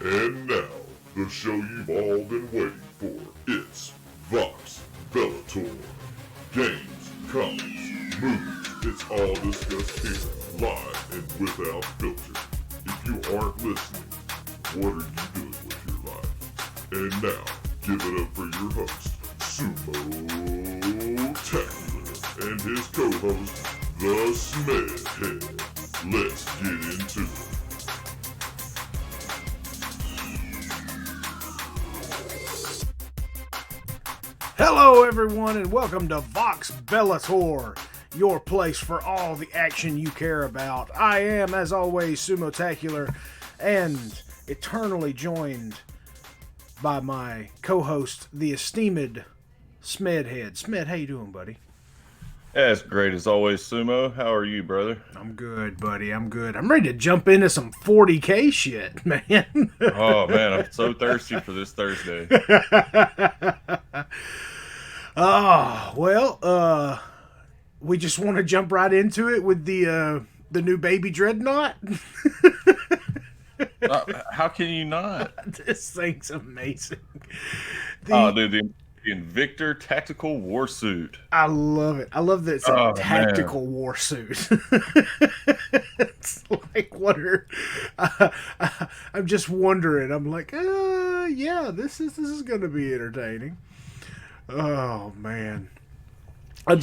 And now, the show you've all been waiting for. It's Vox Bellator. Games, comics, movies, it's all discussed here, live and without filter. If you aren't listening, what are you doing with your life? And now, give it up for your host, Sumo and his co-host, the Smed Head. Let's get into it. Hello everyone and welcome to Vox Bellator, your place for all the action you care about. I am, as always, Sumo and eternally joined by my co-host, the esteemed Smed Head. Smed, how you doing, buddy? That's great as always, Sumo. How are you, brother? I'm good, buddy. I'm good. I'm ready to jump into some 40K shit, man. Oh, man, I'm so thirsty for this Thursday. We just want to jump right into it with the new baby dreadnought. How can you not? This thing's amazing. Dude, the Invictor Tactical Warsuit. I love it. I love that it's a tactical warsuit. It's like, what are... I'm just wondering. I'm like, yeah, this is going to be entertaining. Oh, man. I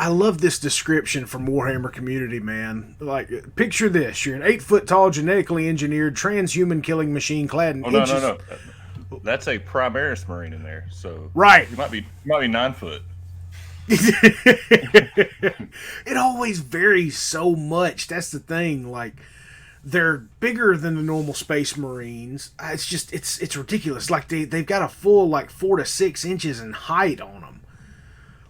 love this description from Warhammer Community, man. Like, picture this. You're an 8-foot-tall, genetically engineered, transhuman killing machine clad in inches... No. That's a Primaris Marine in there, so... Right. You might be 9 foot. It always varies so much. That's the thing. Like, they're bigger than the normal Space Marines. It's just, it's ridiculous. Like, they've got a full, 4 to 6 inches in height on them.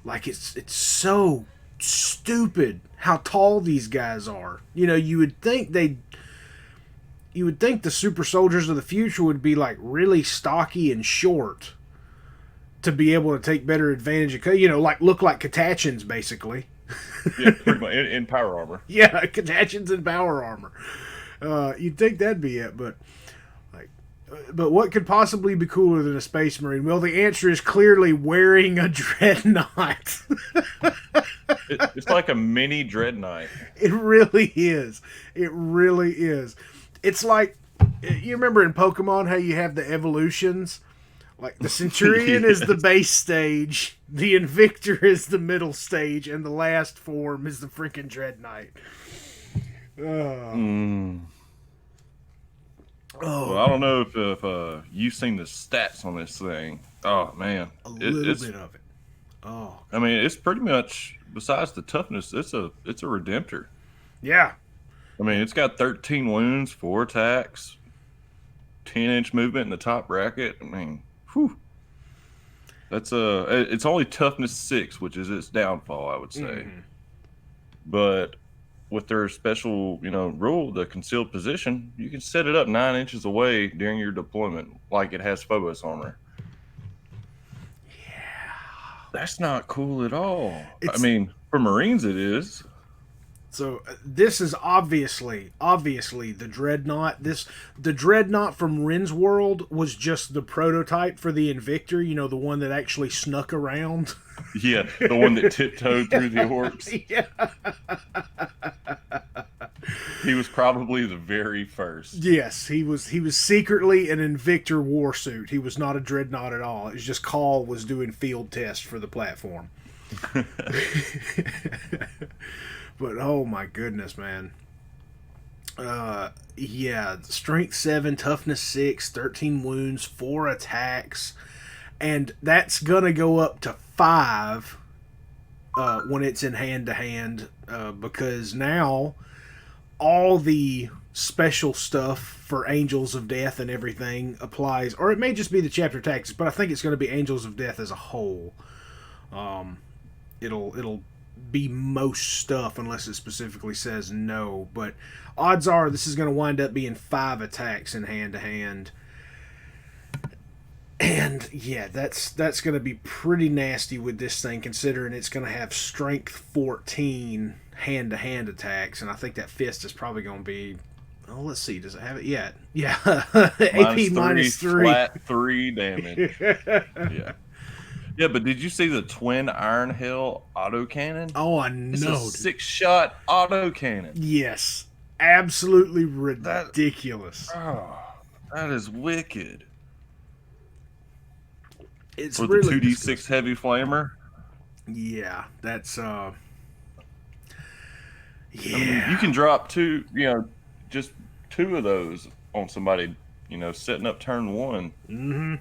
Like, it's so stupid how tall these guys are. You know, you would think the super soldiers of the future would be really stocky and short to be able to take better advantage of, look like Catachans basically. Yeah, pretty much in power armor. Yeah, Catachans in power armor. You'd think that'd be it, but what could possibly be cooler than a Space Marine? Well, the answer is clearly wearing a dreadnought. It's like a mini dreadnought. It really is. It really is. It's like, you remember in Pokemon how you have the evolutions? Like, the Centurion is the base stage, the Invictor is the middle stage, and the last form is the freaking Dreadnought. Well, I don't know if you've seen the stats on this thing. Oh, man. A little bit of it. Oh. I mean, it's pretty much, besides the toughness, it's a Redemptor. Yeah. I mean, it's got 13 wounds, 4 attacks, 10-inch movement in the top bracket. I mean, whew. That's it's only toughness 6, which is its downfall, I would say. Mm-hmm. But with their special, rule, the concealed position, you can set it up 9 inches away during your deployment, like it has Phobos armor. Yeah. That's not cool at all. I mean, for Marines it is. So this is obviously the Dreadnought. The Dreadnought from Rin's World was just the prototype for the Invictor. The one that actually snuck around. Yeah, the one that tiptoed through the orcs. Yeah. He was probably the very first. Yes, he was secretly an Invictor warsuit. He was not a Dreadnought at all. It was just Call was doing field tests for the platform. But oh my goodness, man. Strength 7, toughness 6, 13 wounds, 4 attacks, and that's gonna go up to 5 when it's in hand to hand, because now all the special stuff for Angels of Death and everything applies, or it may just be the chapter tactics, but I think it's going to be Angels of Death as a whole. It'll be most stuff unless it specifically says no, but odds are this is going to wind up being 5 attacks in hand to hand, and yeah, that's going to be pretty nasty with this thing, considering it's going to have strength 14 hand to hand attacks, and I think that fist is probably going to be Oh, let's see. Does it have it yet? Yeah. -3, AP -3. flat 3 damage. Yeah. Yeah, but did you see the twin Iron Hail autocannon? Oh, I It's a know. 6-shot autocannon. Yes. Absolutely ridiculous. Oh, that is wicked. It's With really the 2d6 disgusting. heavy flamer. Yeah, that's yeah. I mean, you can drop two, just 2 of those on somebody, setting up turn 1. Mm-hmm.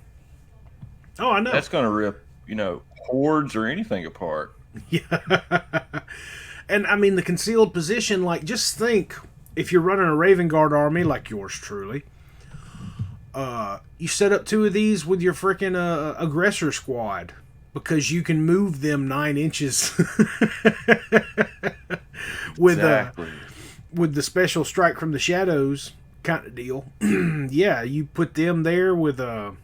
Oh, I know. That's going to rip, hordes or anything apart. Yeah. And I mean, the concealed position, like, just think if you're running a Raven Guard army like yours truly, you set up 2 of these with your freaking aggressor squad because you can move them 9 inches with Exactly. with the special strike from the shadows kind of deal. Yeah, you put them there with a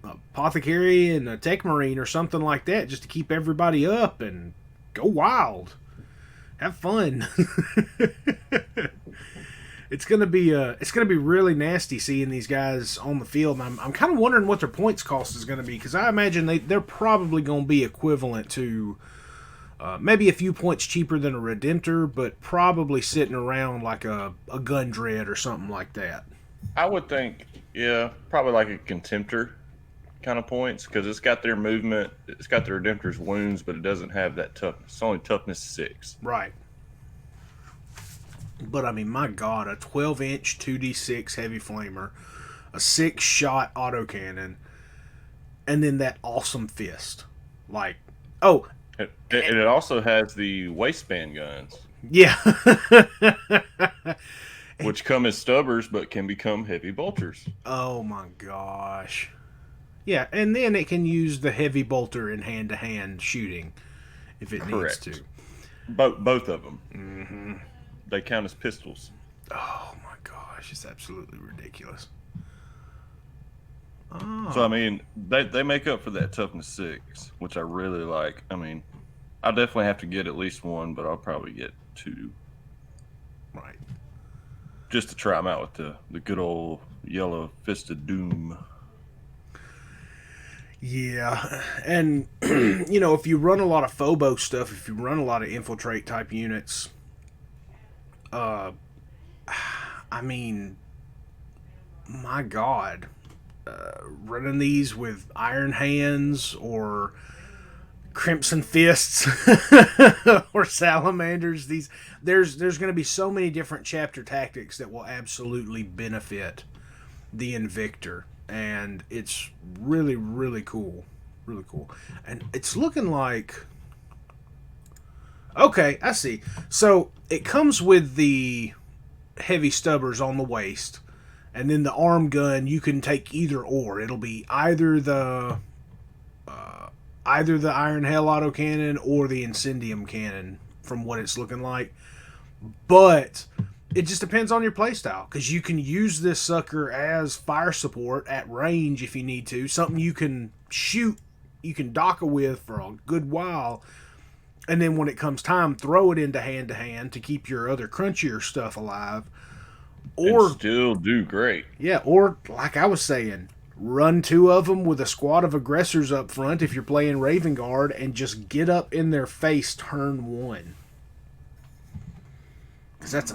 apothecary and a tech marine or something like that just to keep everybody up and go wild, have fun. It's gonna be really nasty seeing these guys on the field. And I'm kind of wondering what their points cost is going to be, because I imagine they're probably going to be equivalent to maybe a few points cheaper than a Redemptor, but probably sitting around like a Gun Dread or something like that. I would think, yeah, probably like a Contemptor kind of points, because it's got their movement, it's got the Redemptor's wounds, but it doesn't have that toughness. It's only toughness 6. Right. But I mean, my God, a 12-inch 2d6 heavy flamer, a 6-shot autocannon, and then that awesome fist. Like, oh, It also has the waistband guns, yeah. which come as stubbers but can become heavy bolters. Oh my gosh. Yeah, and then it can use the heavy bolter in hand-to-hand shooting if it Correct. needs to. Both of them. Mm-hmm. They count as pistols. Oh my gosh, it's absolutely ridiculous. Oh. So I mean, they make up for that toughness 6, which I really like. I mean, I definitely have to get at least 1, but I'll probably get 2. Right. Just to try them out with the good old yellow fisted doom. Yeah, and if you run a lot of Phobo stuff, if you run a lot of infiltrate type units, I mean, my God, running these with Iron Hands or Crimson Fists or Salamanders, there's going to be so many different chapter tactics that will absolutely benefit the Invictor. And it's really, really cool. Really cool. And it's looking like... Okay, I see. So, it comes with the heavy stubbers on the waist. And then the arm gun, you can take either or. It'll be either the Iron Hell autocannon or the Incendium cannon, from what it's looking like. But... it just depends on your playstyle, because you can use this sucker as fire support at range if you need to. Something you can shoot, you can dock with for a good while, and then when it comes time, throw it into hand-to-hand to keep your other crunchier stuff alive. Or and still do great. Yeah, or like I was saying, run 2 of them with a squad of aggressors up front if you're playing Raven Guard, and just get up in their face turn 1. Because that's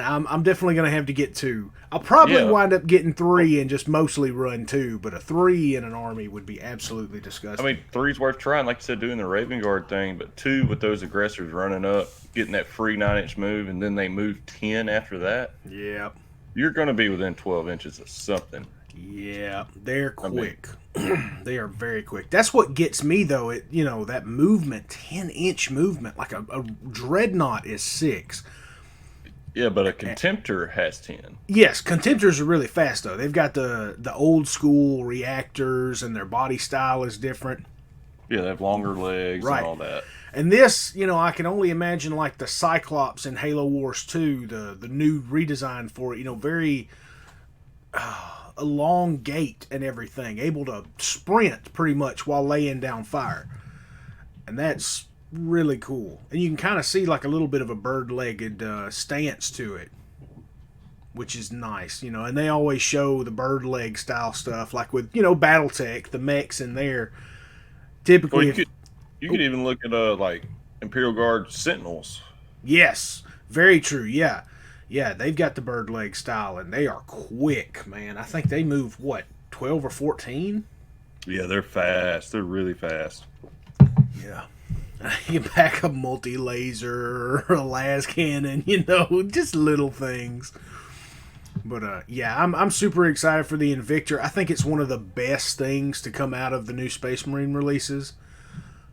I'm definitely going to have to get 2. I'll probably wind up getting 3 and just mostly run 2, but a 3 in an army would be absolutely disgusting. I mean, 3's worth trying, like you said, doing the Raven Guard thing, but 2 with those aggressors running up, getting that free 9-inch move, and then they move 10 after that. Yeah. You're going to be within 12 inches of something. Yeah, they're quick. They are very quick. That's what gets me, though. That movement, 10-inch movement, like a Dreadnought is 6. Yeah, but a Contemptor has 10. Yes, Contemptors are really fast, though. They've got the old school reactors, and their body style is different. Yeah, they have longer legs Right. and all that. And this, I can only imagine like the Cyclops in Halo Wars 2, the new redesign for it, very a long gait and everything, able to sprint pretty much while laying down fire. And that's really cool. And you can kind of see like a little bit of a bird-legged stance to it, which is nice, you know. And they always show the bird leg style stuff, like with, you know, BattleTech, the mechs in there. Typically, Well, you could even look at like Imperial Guard Sentinels. yes, very true. Yeah, yeah, they've got the bird leg style, and they are quick, man. I think they move what, 12 or 14. Yeah, they're fast. They're really fast. Yeah. You can pack a multi-laser or a las cannon, you know, just little things. But yeah, I'm super excited for the Invictor. I think it's one of the best things to come out of the new Space Marine releases.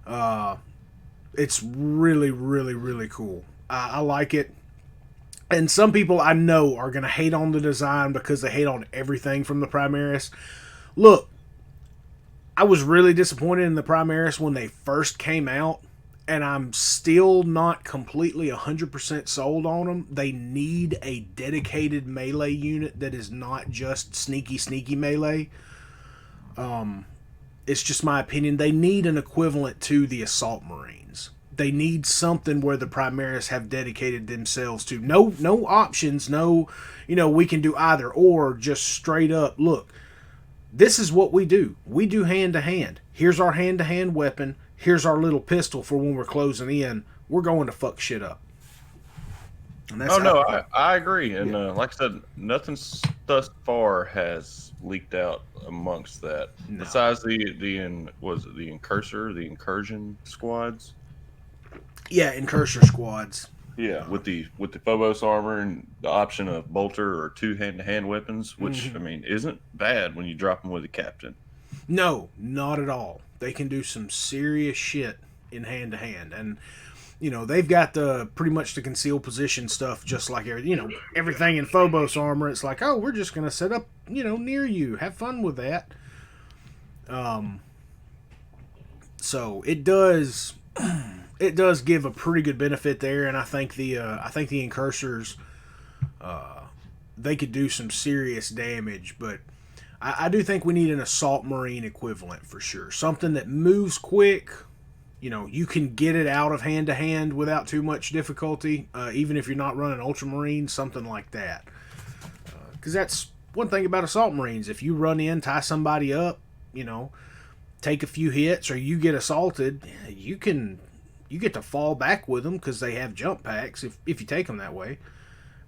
It's really, really, really cool. I like it. And some people I know are going to hate on the design because they hate on everything from the Primaris. Look, I was really disappointed in the Primaris when they first came out, and I'm still not completely 100% sold on them. They need a dedicated melee unit that is not just sneaky melee. It's just my opinion. They need an equivalent to the Assault Marines. They need something where the Primaris have dedicated themselves to. No options, no, you know, we can do either or, just straight up, look, this is what we do. We do hand-to-hand. Here's our hand-to-hand weapon. Here's our little pistol for when we're closing in. We're going to fuck shit up. And that's I agree. And like I said, nothing thus far has leaked out amongst that. No. Besides the Incursion squads. Yeah, Incursion squads. Yeah, with the Phobos armor and the option of bolter or 2 hand-to-hand weapons, which I mean isn't bad when you drop them with a captain. No, not at all. They can do some serious shit in hand-to-hand, and you know they've got the pretty much the concealed position stuff, just like everything in Phobos armor. It's like, oh, we're just gonna set up, you know, near you. Have fun with that. So it does. It does give a pretty good benefit there, and I think the Incursors, they could do some serious damage. But I do think we need an Assault Marine equivalent for sure. Something that moves quick. You know, you can get it out of hand to hand without too much difficulty, even if you're not running Ultramarines, something like that. Because that's one thing about Assault Marines. If you run in, tie somebody up, you know, take a few hits, or you get assaulted, you get to fall back with them because they have jump packs if you take them that way.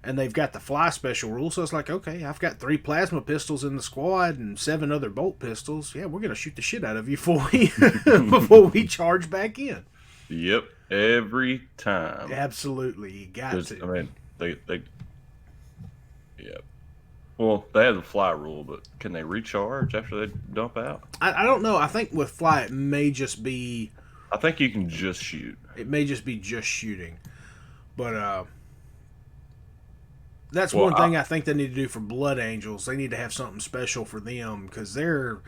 And they've got the fly special rule, so it's like, okay, I've got 3 plasma pistols in the squad and 7 other bolt pistols. Yeah, we're going to shoot the shit out of you before we charge back in. Yep, every time. Absolutely, you got to. I mean, they yeah. Well, they have the fly rule, but can they recharge after they dump out? I don't know. I think with fly, it may just be... I think you can just shoot. It may just be just shooting. But that's one thing I think they need to do for Blood Angels. They need to have something special for them because they're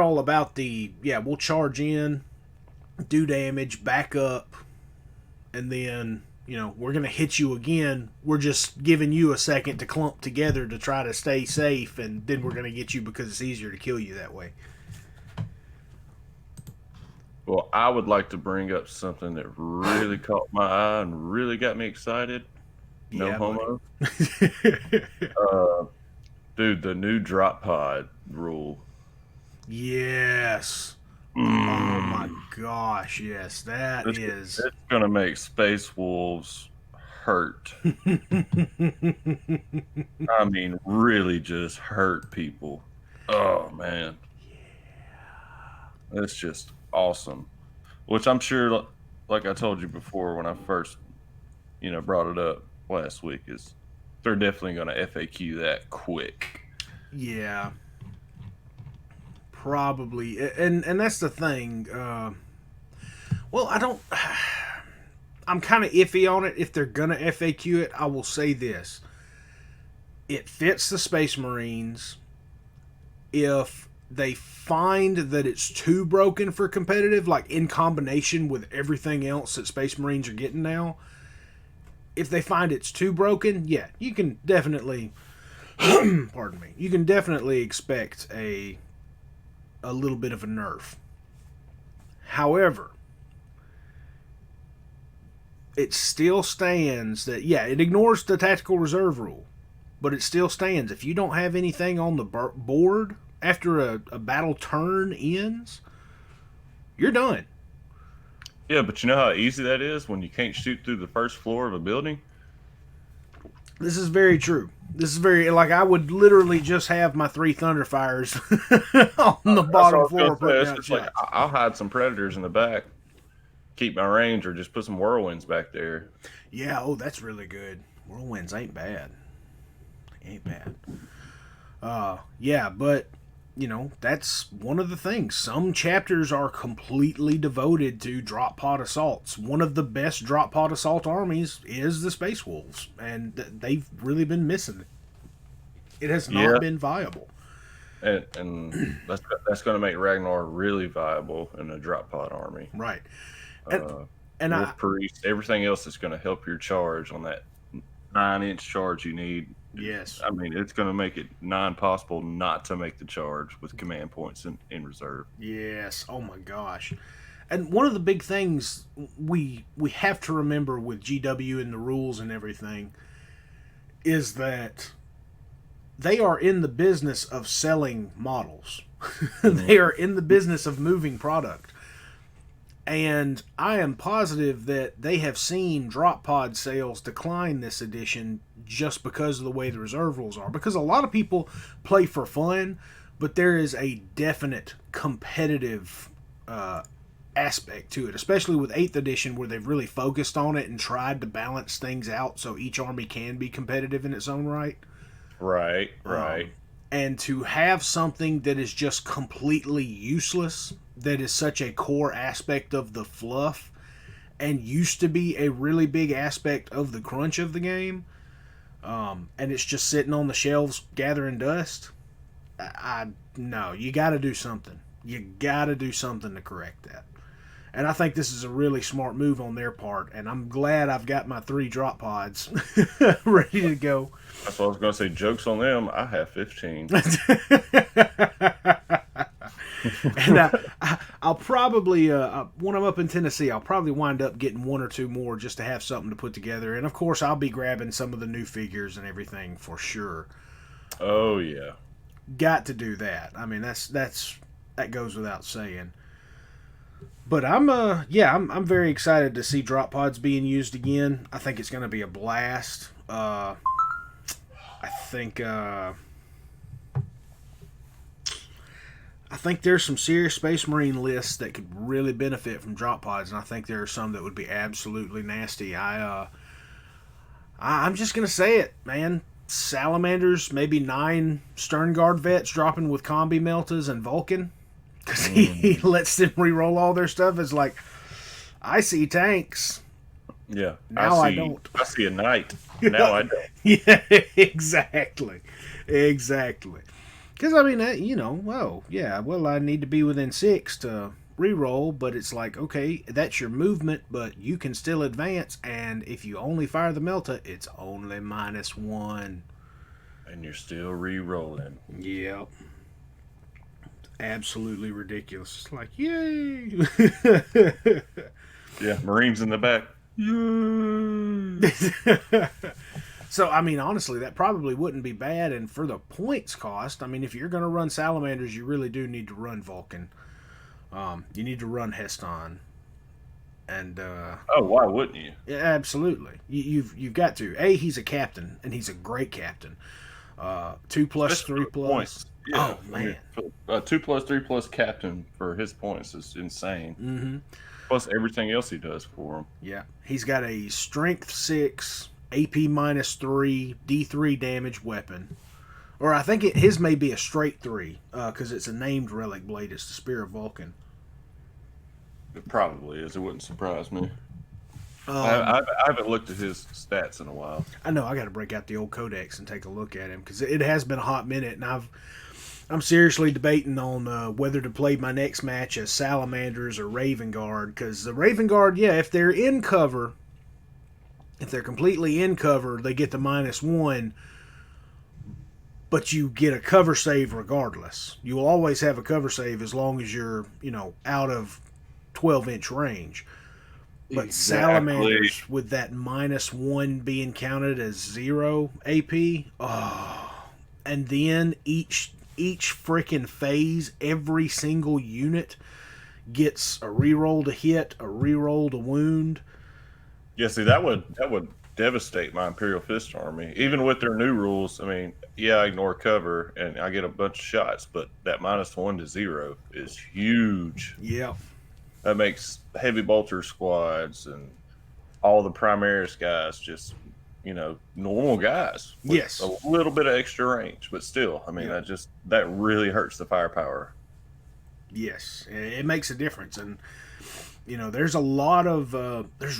all about we'll charge in, do damage, back up, and then, you know, we're going to hit you again. We're just giving you a second to clump together to try to stay safe, and then we're going to get you because it's easier to kill you that way. Well, I would like to bring up something that really caught my eye and really got me excited. No homo. Dude, the new drop pod rule. Yes. Oh my gosh, yes. It's going to make Space Wolves hurt. I mean, really just hurt people. Oh, man. It's just awesome, which I'm sure, like I told you before when I first, brought it up last week, is they're definitely going to FAQ that quick. Yeah, probably, and that's the thing. Well, I'm kind of iffy on it. If they're going to FAQ it, I will say this: it fits the Space Marines. If they find that it's too broken for competitive, like in combination with everything else that Space Marines are getting now, if they find it's too broken, yeah, you can definitely pardon me, you can definitely expect a little bit of a nerf. However, it still stands that, yeah, it ignores the tactical reserve rule, but it still stands. If you don't have anything on the board after a battle turn ends, you're done. Yeah, but you know how easy that is when you can't shoot through the first floor of a building? This is very true. This is very, like, I would literally just have my 3 Thunderfires on the bottom floor putting out shots. Like, I'll hide some Predators in the back, keep my range, or just put some Whirlwinds back there. Yeah, oh, that's really good. Whirlwinds ain't bad. Ain't bad. Yeah, but, you know, that's one of the things. Some chapters are completely devoted to drop pod assaults. One of the best drop pod assault armies is the Space Wolves, and they've really been missing it. It has not been viable. And that's going to make Ragnar really viable in a drop pod army. Right. And Priest, everything else is going to help your charge on that 9-inch charge you need. Yes. I mean, it's going to make it non-possible not to make the charge with command points in reserve. Yes. Oh, my gosh. And one of the big things we have to remember with GW and the rules and everything is that they are in the business of selling models. They are in the business of moving product. And I am positive that they have seen drop pod sales decline this edition just because of the way the reserve rules are. Because a lot of people play for fun, but there is a definite competitive aspect to it, especially with 8th edition where they've really focused on it and tried to balance things out so each army can be competitive in its own right. Right. And to have something that is just completely useless, that is such a core aspect of the fluff, and used to be a really big aspect of the crunch of the game, and it's just sitting on the shelves gathering dust, no, you got to do something. You got to do something to correct that. And I think this is a really smart move on their part, and I'm glad I've got my 3 drop pods ready to go. That's what I was going to say. Joke's on them. I have 15. And I'll probably, when I'm up in Tennessee, I'll probably wind up getting 1 or 2 more just to have something to put together. And, of course, I'll be grabbing some of the new figures and everything for sure. Oh, yeah. Got to do that. I mean, that goes without saying. But I'm very excited to see drop pods being used again. I think it's going to be a blast. I think there's some serious Space Marine lists that could really benefit from drop pods, and I think there are some that would be absolutely nasty. I'm just going to say it, man. Salamanders, maybe 9 Stern Guard vets dropping with Combi Meltas and Vulcan. Because he lets them re-roll all their stuff. It's like, I see tanks. Yeah. Now I don't. I see a knight. Now I don't. Yeah, exactly. Because, I mean, I need to be within 6 to re-roll, but it's like, okay, that's your movement, but you can still advance, and if you only fire the Melta, it's only -1. And you're still re-rolling. Yep. Absolutely ridiculous. It's like, yay! Yeah, Marines in the back. Yay! So, I mean, honestly, that probably wouldn't be bad. And for the points cost, I mean, if you're going to run Salamanders, you really do need to run Vulcan. You need to run Heston. And why wouldn't you? Yeah, absolutely. You've got to. He's a captain, and he's a great captain. 2+, 3+. Points. Yeah, oh man, 2+, 3+ captain for his points is insane. Mm-hmm. Plus everything else he does for him. Yeah, he's got a strength 6, AP -3, D3 damage weapon, or I think his may be a straight 3 because it's a named relic blade. It's the Spear of Vulcan. It probably is. It wouldn't surprise me. I haven't looked at his stats in a while. I know. I got to break out the old codex and take a look at him because it has been a hot minute, and I'm seriously debating on whether to play my next match as Salamanders or Raven Guard, because the Raven Guard, if they're in cover, if they're completely in cover, they get the -1, but you get a cover save regardless. You'll always have a cover save as long as you're, out of 12-inch range. But Exactly. Salamanders with that -1 being counted as 0 AP. Oh, and then each freaking phase, every single unit gets a reroll to hit, a reroll to wound. Yeah, see, that would devastate my Imperial Fist army. Even with their new rules, I mean, yeah, I ignore cover and I get a bunch of shots, but that -1 to 0 is huge. Yep. That makes heavy bolter squads and all the Primaris guys just, normal guys with Yes. a little bit of extra range, but still, I mean, Yep. that really hurts the firepower. Yes, it makes a difference, and there's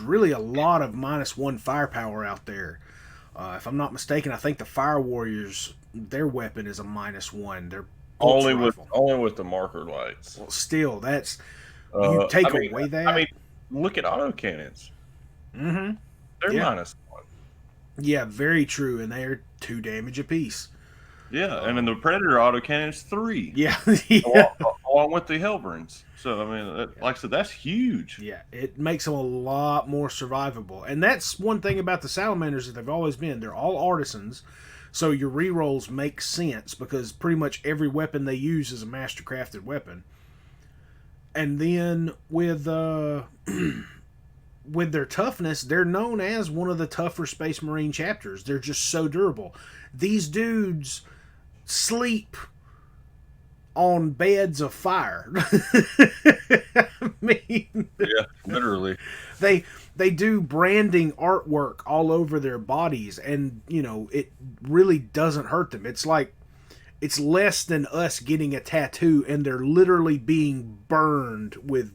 really a lot of -1 firepower out there. If I'm not mistaken, I think the Fire Warriors, their weapon is a -1. Their pulse rifle. Only with the marker lights. Well, still, that's you take away that. I mean, look at autocannons. Mm-hmm. They're Yeah. -1. Yeah, very true, and they're 2 damage apiece. Yeah, and then the Predator autocannon is 3. Yeah, yeah. Along with the Hellburns. So, I mean, like I said, that's huge. Yeah, it makes them a lot more survivable. And that's one thing about the Salamanders that they've always been. They're all artisans, so your rerolls make sense because pretty much every weapon they use is a master-crafted weapon. And then with with their toughness, they're known as one of the tougher Space Marine chapters. They're just so durable. These dudes sleep on beds of fire. I mean, Yeah, literally. they do branding artwork all over their bodies, and it really doesn't hurt them. It's like it's less than us getting a tattoo and they're literally being burned with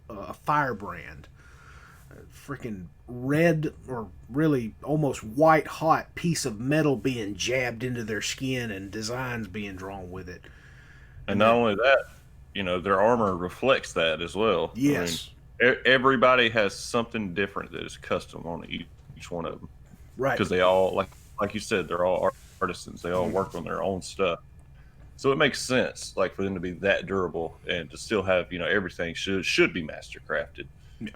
a firebrand. Freaking red, or really almost white hot piece of metal being jabbed into their skin and designs being drawn with it. And not only that, their armor reflects that as well. Yes. I mean, everybody has something different that is custom on each one of them. Right. Because they all, like you said, they're all artisans. They all work on their own stuff. So it makes sense, like, for them to be that durable and to still have, everything should be master crafted. Yeah.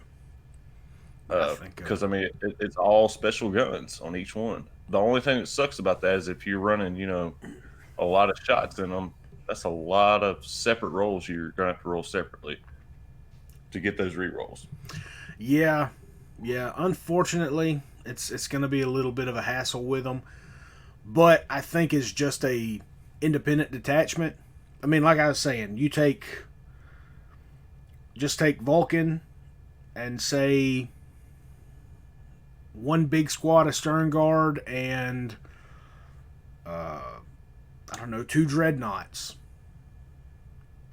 Because I mean, it's all special guns on each one. The only thing that sucks about that is if you're running, a lot of shots in them, that's a lot of separate rolls you're gonna have to roll separately to get those re-rolls. Yeah. Unfortunately, it's gonna be a little bit of a hassle with them, but I think it's just a independent detachment. I mean, like I was saying, just take Vulcan and say one big squad of Stern Guard and I don't know, 2 dreadnoughts.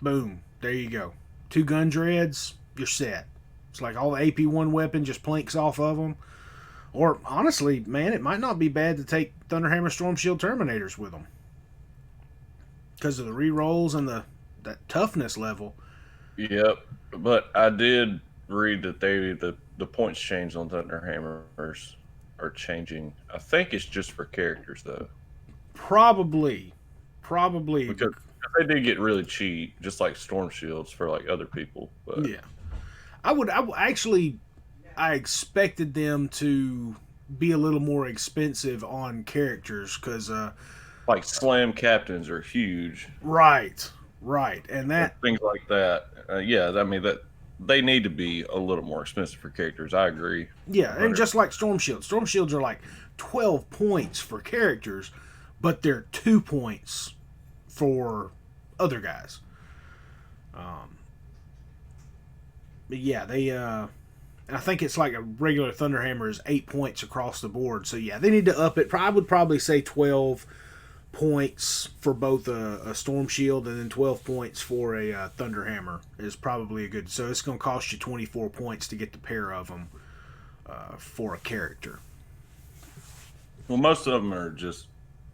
Boom, there you go. 2 gun dreads, you're set. It's like all the AP1 weapon just planks off of them. Or honestly, man, it might not be bad to take Thunderhammer Storm Shield Terminators with them because of the rerolls and that toughness level. Yep, but I did read that the points change on Thunderhammers are changing. I think it's just for characters though. Probably. Because they did get really cheap, just like Storm Shields for like other people. But yeah, I would actually. I expected them to be a little more expensive on characters because, like Slam Captains are huge. Right, and that things like that. Yeah, I mean that they need to be a little more expensive for characters. I agree. Yeah, and just like Storm Shields are like 12 points for characters, but they're 2 points for other guys. But yeah, they I think it's like a regular Thunderhammer is 8 points across the board. So yeah, they need to up it. I would probably say 12 points for both a Storm Shield and then 12 points for a Thunderhammer is probably a good. So it's going to cost you 24 points to get the pair of them for a character. Well, most of them are just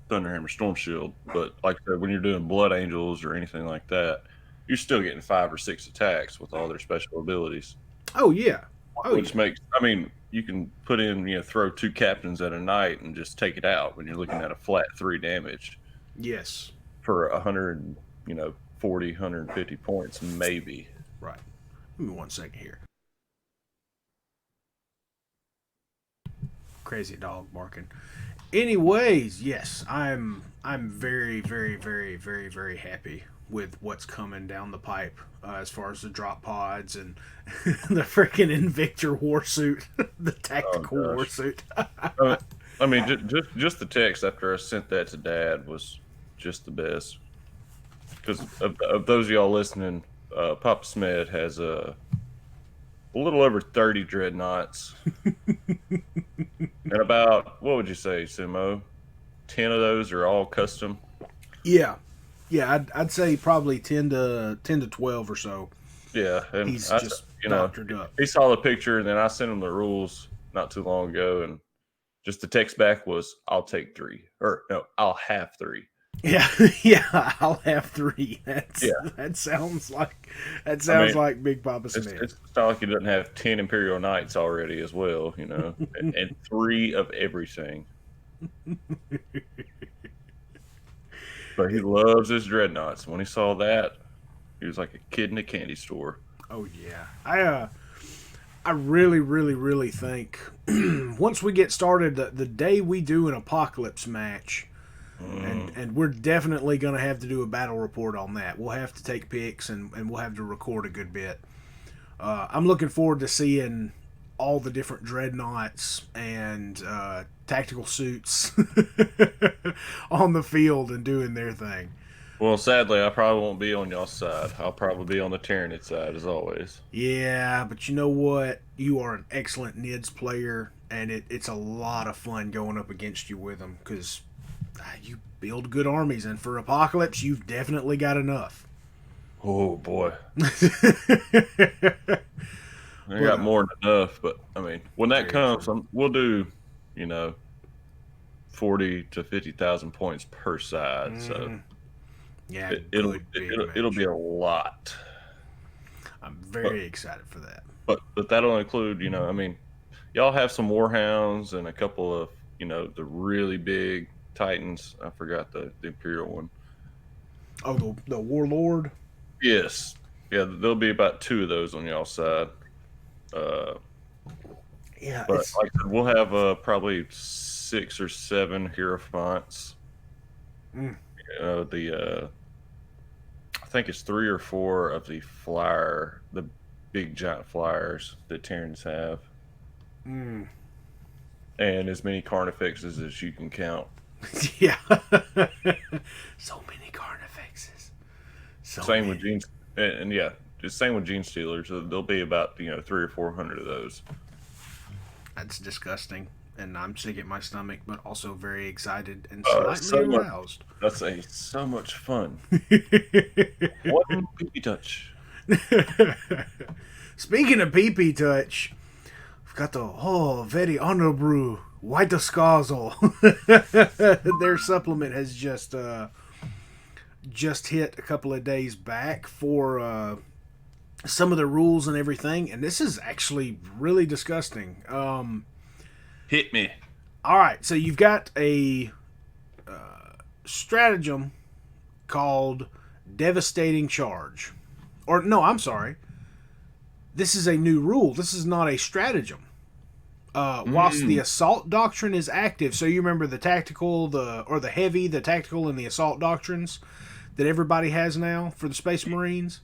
Thunderhammer Storm Shield, but like I said, when you're doing Blood Angels or anything like that, you're still getting 5 or 6 attacks with all their special abilities. Oh yeah. Which makes, I mean, you can put in, throw 2 captains at a night and just take it out when you're looking at a flat 3 damage. Yes. For 140, 150 points, maybe. Right. Give me 1 second here. crazy dog barking. Anyways, yes, I'm very, very, very, very, very happy with what's coming down the pipe as far as the drop pods and the freaking Invictor warsuit, the tactical warsuit. I mean, just the text after I sent that to Dad was just the best. Because of those of y'all listening, Papa Smed has a little over 30 dreadnoughts. And about, what would you say, Sumo? 10 of those are all custom? Yeah. I'd say probably 10 to 12 or so. Yeah, and he's just doctored up. He saw the picture, and then I sent him the rules not too long ago, and just the text back was, "I'll take 3," or no, "I'll have 3." Yeah, I'll have 3. That sounds like Big Papa Smith. It's not like he doesn't have 10 Imperial Knights already as well, and 3 of everything. But he loves his dreadnoughts. When he saw that, he was like a kid in a candy store. Oh yeah, I really, really, really think once we get started, the day we do an apocalypse match, and we're definitely going to have to do a battle report on that. We'll have to take pics and we'll have to record a good bit. I'm looking forward to seeing all the different dreadnoughts and tactical suits on the field and doing their thing. Well, sadly, I probably won't be on y'all's side. I'll probably be on the Tyranid side, as always. Yeah, but you know what? You are an excellent NIDS player, and it's a lot of fun going up against you with them, because you build good armies, and for Apocalypse, you've definitely got enough. Oh, boy. I got more than enough, but, I mean, when that comes, we'll do, 40 to 50,000 points per side, so... Yeah, it'll be a lot. I'm very excited for that. But that'll include, y'all have some Warhounds and a couple of, the really big Titans. I forgot the Imperial one. Oh, the Warlord? Yes. Yeah, there'll be about 2 of those on y'all's side. Yeah. But like I said, we'll have probably 6 or 7 Hierophants. I think it's 3 or 4 of the big giant flyers that Terrans have. And as many Carnifexes as you can count. Yeah. So many Carnifexes. Same with Gene, and yeah, just same with Gene Stealers. There'll be about 300 or 400 of those. That's disgusting. And I'm sick at my stomach, but also very excited and slightly aroused. That's so much fun. One pee touch. Speaking of pee touch, we've got the very honorable White Skazel. Their supplement has just hit a couple of days back for some of the rules and everything, and this is actually really disgusting. Hit me. All right, so you've got a stratagem called Devastating Charge. Or, no, I'm sorry. This is a new rule. This is not a stratagem. Whilst the Assault Doctrine is active, so you remember the tactical, the heavy, the tactical, and the Assault Doctrines that everybody has now for the Space Marines?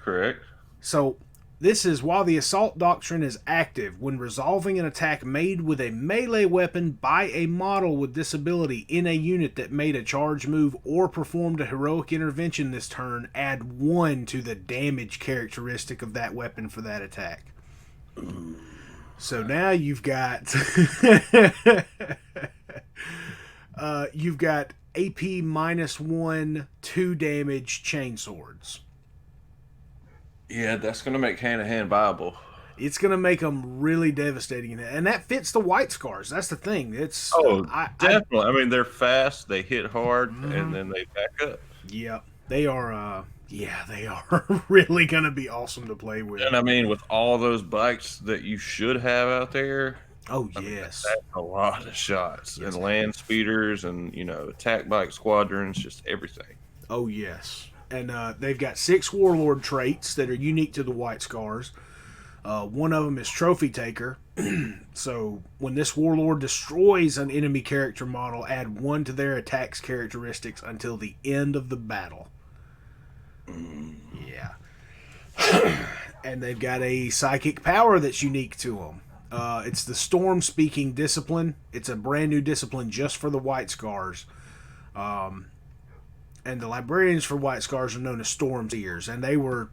Correct. So... this is while the Assault Doctrine is active when resolving an attack made with a melee weapon by a model with this ability in a unit that made a charge move or performed a heroic intervention this turn, add 1 to the damage characteristic of that weapon for that attack. So now you've got you've got AP -1 2 damage chainswords. Yeah, that's going to make hand-to-hand viable. It's going to make them really devastating. And that fits the White Scars. That's the thing. It's definitely. I mean, they're fast, they hit hard, and then they back up. Yeah, they are they are really going to be awesome to play with. And I mean, with all those bikes that you should have out there. Oh, yes. That's a lot of shots. Yes. And land speeders and, attack bike squadrons, just everything. Oh, yes. And they've got 6 Warlord traits that are unique to the White Scars. One of them is Trophy Taker. So when this warlord destroys an enemy character model, add 1 to their attack's characteristics until the end of the battle. Yeah. And they've got a psychic power that's unique to them. It's the Storm Speaking Discipline. It's a brand new discipline just for the White Scars. And the librarians for White Scars are known as Storm Seers. And they were,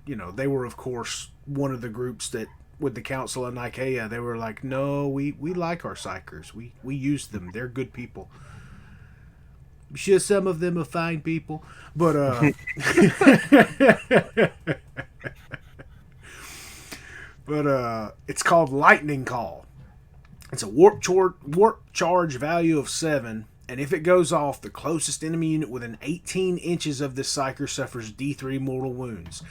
of course, one of the groups that, with the Council of Nicaea, they were like, no, we like our Psychers. We use them. They're good people. I'm sure some of them are fine people. But, it's called Lightning Call. It's a warp charge value of 7, and if it goes off, the closest enemy unit within 18 inches of this Psyker suffers D3 mortal wounds.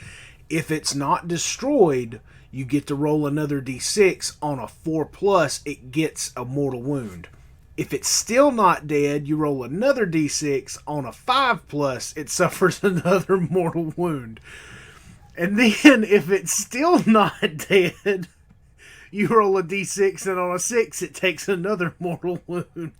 If it's not destroyed, you get to roll another D6. On a 4+, it gets a mortal wound. If it's still not dead, you roll another D6. On a 5+, it suffers another mortal wound. And then, if it's still not dead, you roll a D6, and on a 6, it takes another mortal wound.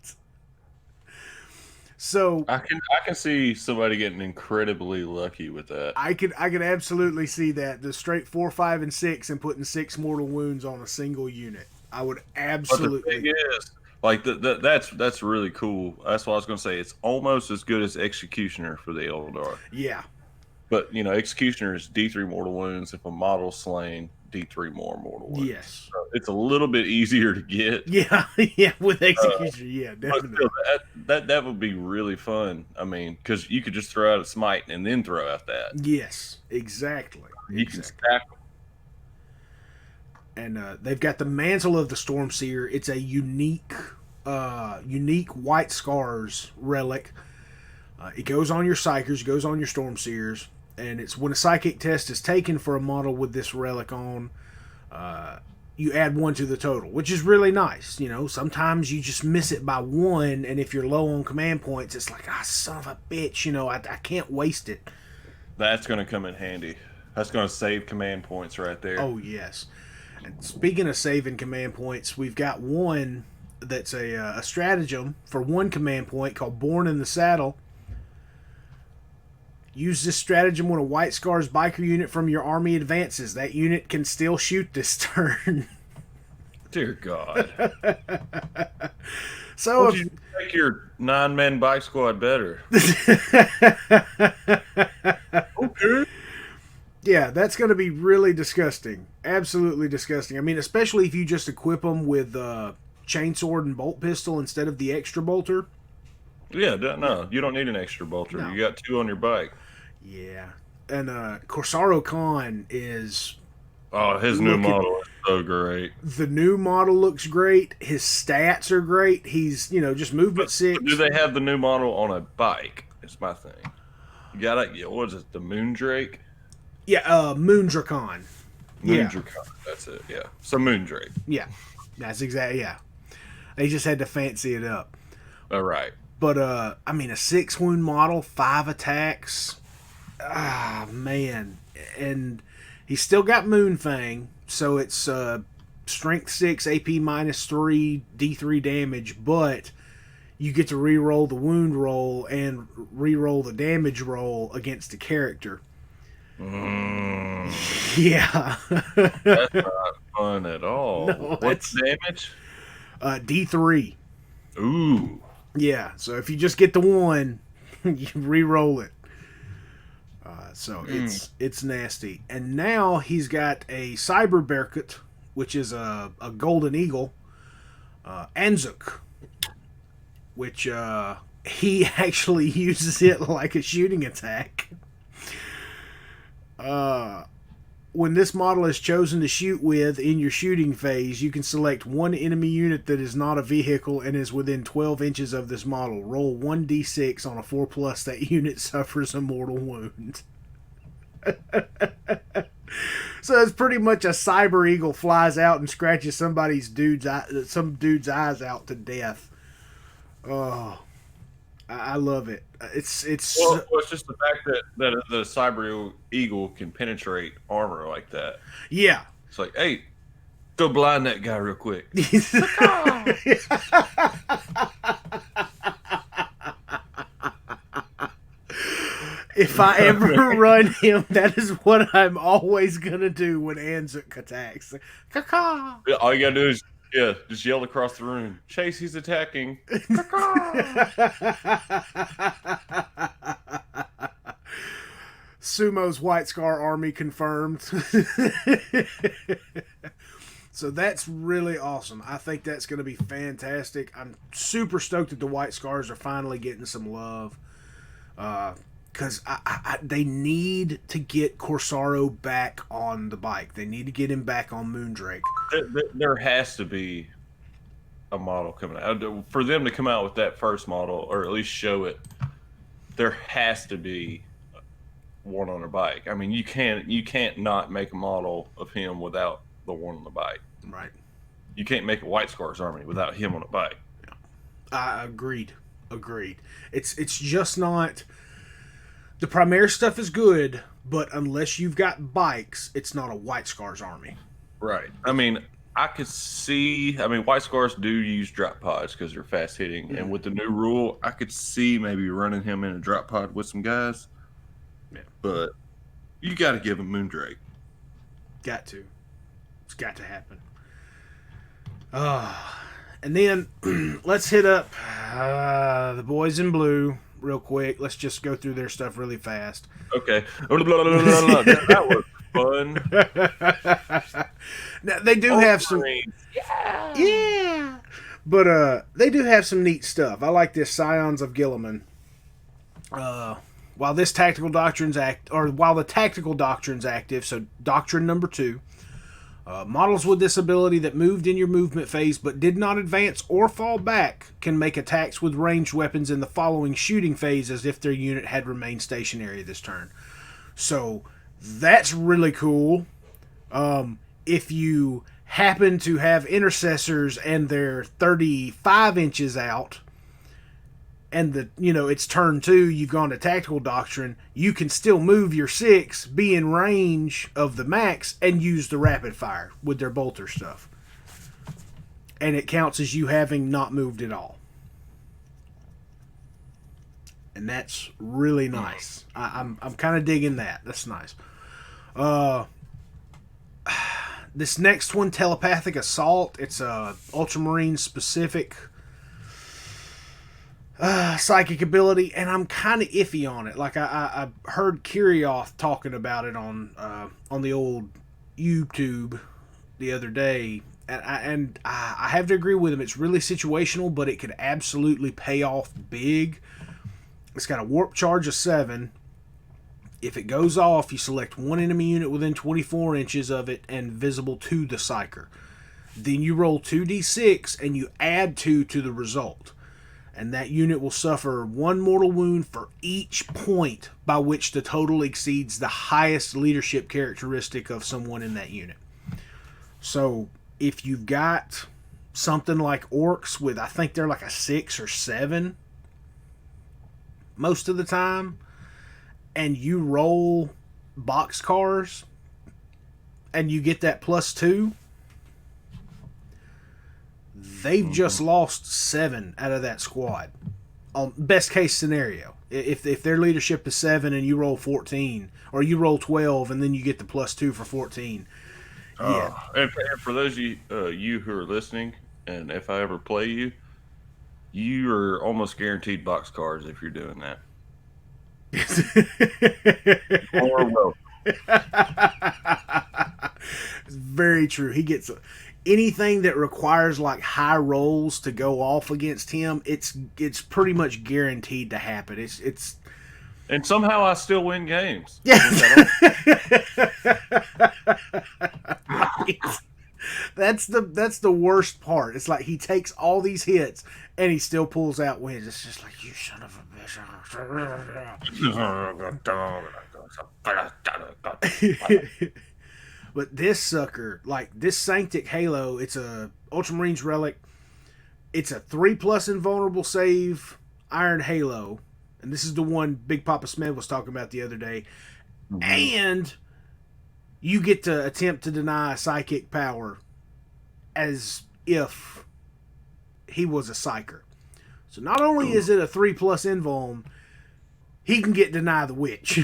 So I can see somebody getting incredibly lucky with that. I can absolutely see that. The straight 4, 5, and 6, and putting 6 mortal wounds on a single unit. I would absolutely. But the thing is, like that's really cool. That's what I was going to say. It's almost as good as Executioner for the Eldar. Yeah. But, Executioner is D3 mortal wounds. If a model's slain, D3 more mortal wounds. Yes. So it's a little bit easier to get. Yeah, with Executioner, yeah, definitely. But still, that would be really fun. I mean, because you could just throw out a Smite and then throw out that. Yes, exactly. You can stack them. And they've got the Mantle of the Stormseer. It's a unique White Scars relic. It goes on your Psychers, it goes on your Stormseers. And it's when a psychic test is taken for a model with this relic on, you add 1 to the total, which is really nice. Sometimes you just miss it by 1, and if you're low on command points, it's like, son of a bitch, I can't waste it. That's going to come in handy. That's going to save command points right there. Oh, yes. And speaking of saving command points, we've got one that's a stratagem for 1 command point called Born in the Saddle. Use this stratagem when a White Scars biker unit from your army advances. That unit can still shoot this turn. Dear God. So you make your 9-man bike squad better. Okay. Yeah, that's going to be really disgusting. Absolutely disgusting. I mean, especially if you just equip them with chainsword and bolt pistol instead of the extra bolter. Yeah, no, you don't need an extra bolter. No. You got 2 on your bike. Yeah. And Corsaro Khan is... Oh, his new model is so great. The new model looks great. His stats are great. He's, just movement 6. Do they have the new model on a bike? It's my thing. You got it? What is it, the Moondrake? Yeah, Moondrakon. Moondrakon, that's it, yeah. So Moondrake. Yeah, that's exactly, yeah. They just had to fancy it up. All right. But, a 6 wound model, 5 attacks. Ah, man. And he's still got Moonfang, so it's strength 6, AP -3, D3 damage, but you get to re-roll the wound roll and re-roll the damage roll against the character. Yeah. That's not fun at all. No, what's damage? D3. Ooh. Yeah, so if you just get the 1, you re-roll it. So it's nasty. And now he's got a Cyber Berkut, which is a golden eagle, Anzuk, which he actually uses it like a shooting attack. When this model is chosen to shoot with in your shooting phase, you can select 1 enemy unit that is not a vehicle and is within 12 inches of this model. Roll 1d6 on a 4+. That unit suffers a mortal wound. So it's pretty much a Cyber Eagle flies out and scratches some dude's eyes out to death. Oh, I love it. It's it's just the fact that the Cyber Eagle can penetrate armor like that. Yeah. It's like, hey, Go blind that guy real quick. If I ever run him, that is what I'm always gonna do when Anzuk attacks. Caw-caw. All you gotta do is just yell across the room. Chase, he's attacking. Sumo's White Scar army confirmed. So that's really awesome. I think that's going to be fantastic. I'm super stoked that the White Scars are finally getting some love. Because they need to get Corsaro back on the bike. They need to get him back on Moondrake. There has to be a model coming out. For them to come out with that first model, or at least show it, there has to be one on a bike. I mean, you can't not make a model of him without the one on the bike. Right. You can't make a White Scars army without him on a bike. Yeah. Agreed. It's just not... The Primaire stuff is good, but unless you've got bikes, it's not a White Scars army. Right. I mean, I could see... I mean, White Scars do use drop pods because they're fast hitting. Mm-hmm. And with the new rule, I could see maybe running him in a drop pod with some guys. Yeah. But you got to give him Moondrake. Got to. It's got to happen. And then let's hit up the boys in blue real quick. Let's just go through their stuff really fast. Okay. That was fun. Now, they do have some... Yeah. But they do have some neat stuff. I like this Scions of Gilliman. While the tactical doctrine's active, so doctrine number 2, models with this ability that moved in your movement phase but did not advance or fall back can make attacks with ranged weapons in the following shooting phase as if their unit had remained stationary this turn. So that's really cool. If you happen to have intercessors and they're 35 inches out, and it's turn 2, you've gone to tactical doctrine, you can still move your 6, be in range of the max, and use the rapid fire with their bolter stuff. And it counts as you having not moved at all. And that's really nice. I'm kind of digging that. That's nice. This next one, Telepathic Assault, it's a Ultramarine specific psychic ability, and I'm kind of iffy on it. Like I heard Kirioth talking about it on the old YouTube the other day, and I have to agree with him. It's really situational, but it could absolutely pay off big. It's got a warp charge of 7. If it goes off, you select one enemy unit within 24 inches of it and visible to the Psyker. Then you roll 2d6 and you add 2 to the result. And that unit will suffer 1 mortal wound for each point by which the total exceeds the highest leadership characteristic of someone in that unit. So if you've got something like orcs with, I think they're like a 6 or 7 most of the time, and you roll boxcars and you get that +2, they've just lost 7 out of that squad. On best case scenario, if their leadership is 7 and you roll 14, or you roll 12 and then you get the +2 for 14. Yeah. And for those of you who are listening, and if I ever play you, you are almost guaranteed boxcars if you're doing that. Or well. It's very true. He gets anything that requires like high rolls to go off against him. It's pretty much guaranteed to happen. It's and somehow I still win games. Yeah. Right. That's the worst part. It's like he takes all these hits and he still pulls out wins. It's just like, you son of a bitch. But this sucker, like this Sanctic Halo, it's a Ultramarines relic. It's a 3+ invulnerable save Iron Halo. And this is the one Big Papa Smed was talking about the other day. Mm-hmm. And you get to attempt to deny psychic power as if he was a psyker. So not only is it a 3+ invuln, he can get deny the witch.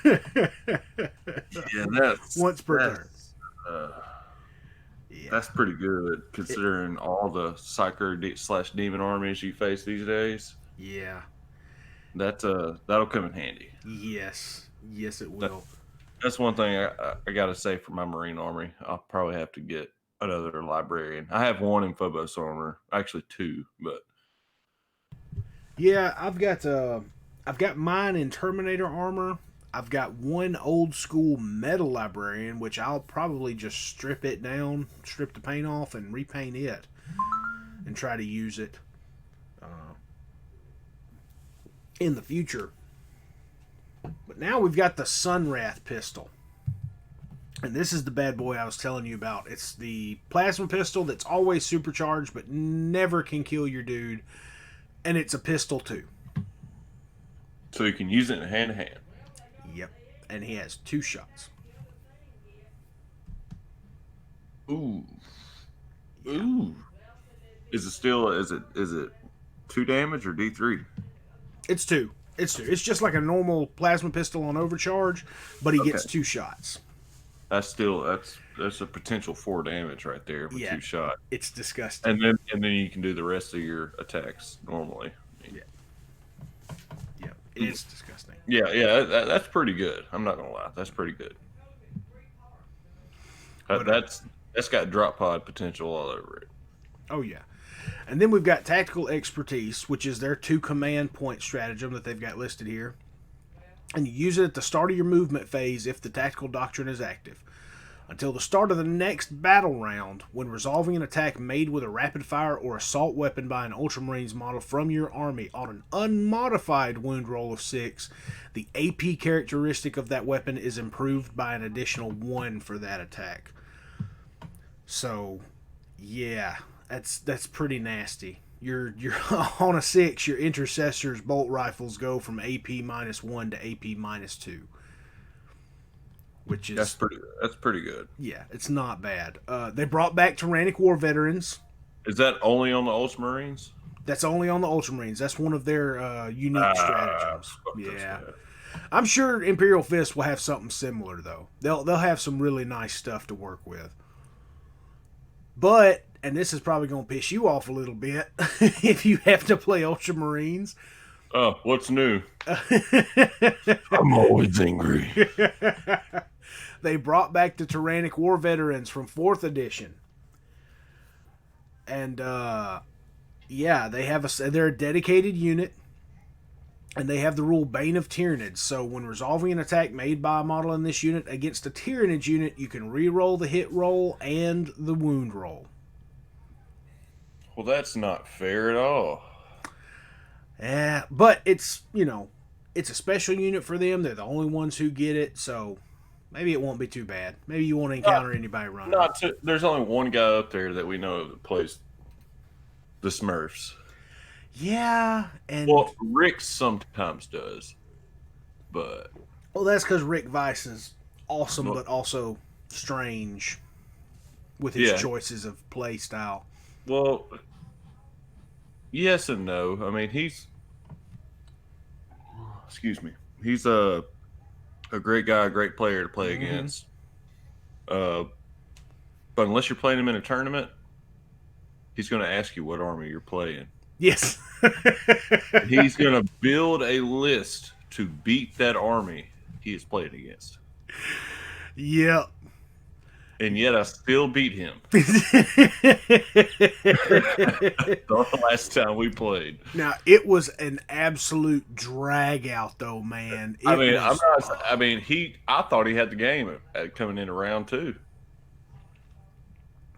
Yeah, that's once per turn. That's pretty good considering all the psyker / demon armies you face these days. Yeah. That'll come in handy. Yes, it will. That's one thing I gotta say for my Marine army. I'll probably have to get another librarian. I have one in Phobos armor, actually two, but yeah, I've got mine in Terminator armor. I've got one old school metal librarian, which I'll probably just strip it down, strip the paint off, and repaint it, and try to use it in the future. But now we've got the Sunwrath pistol. And this is the bad boy I was telling you about. It's the plasma pistol that's always supercharged but never can kill your dude. And it's a pistol too. So you can use it in hand-to-hand. Yep. And he has 2 shots. Ooh. Yeah. Ooh. Is it 2 damage or D3? It's 2. It's just like a normal plasma pistol on overcharge, but he gets 2 shots. That's a potential 4 damage right there with 2 shots. It's disgusting. And then you can do the rest of your attacks normally. Yeah, it's disgusting. Yeah, that's pretty good. I'm not gonna lie, that's pretty good. That's got drop pod potential all over it. Oh yeah. And then we've got Tactical Expertise, which is their 2 command point stratagem that they've got listed here. And you use it at the start of your movement phase if the Tactical Doctrine is active. Until the start of the next battle round, when resolving an attack made with a rapid fire or assault weapon by an Ultramarines model from your army on an unmodified wound roll of 6, the AP characteristic of that weapon is improved by an additional 1 for that attack. So, yeah, that's pretty nasty. You're on a 6, your Intercessor's bolt rifles go from AP -1 to AP -2. Which is that's pretty good. Yeah, it's not bad. They brought back Tyrannic War Veterans. Is that only on the Ultramarines? That's only on the Ultramarines. That's one of their unique stratagems. Yeah, I'm sure Imperial Fist will have something similar though. They'll have some really nice stuff to work with. But, and this is probably going to piss you off a little bit if you have to play Ultramarines. Oh, what's new? I'm always angry. They brought back the Tyrannic War Veterans from 4th edition. And, they're a dedicated unit. And they have the rule Bane of Tyranids. So when resolving an attack made by a model in this unit against a Tyranid unit, you can re-roll the hit roll and the wound roll. Well, that's not fair at all. Yeah, but it's a special unit for them. They're the only ones who get it, so maybe it won't be too bad. Maybe you won't encounter anybody running. There's only one guy up there that we know of that plays the Smurfs. Yeah, and Rick sometimes does, but that's because Rick Weiss is awesome, but also strange with his choices of play style. Well, yes and no. I mean, he's a great guy, a great player to play against. But unless you're playing him in a tournament, he's going to ask you what army you're playing. Yes. He's going to build a list to beat that army he is playing against. Yep. And yet I still beat him. The last time we played. Now, it was an absolute drag out though, man. I thought he had the game coming into round 2.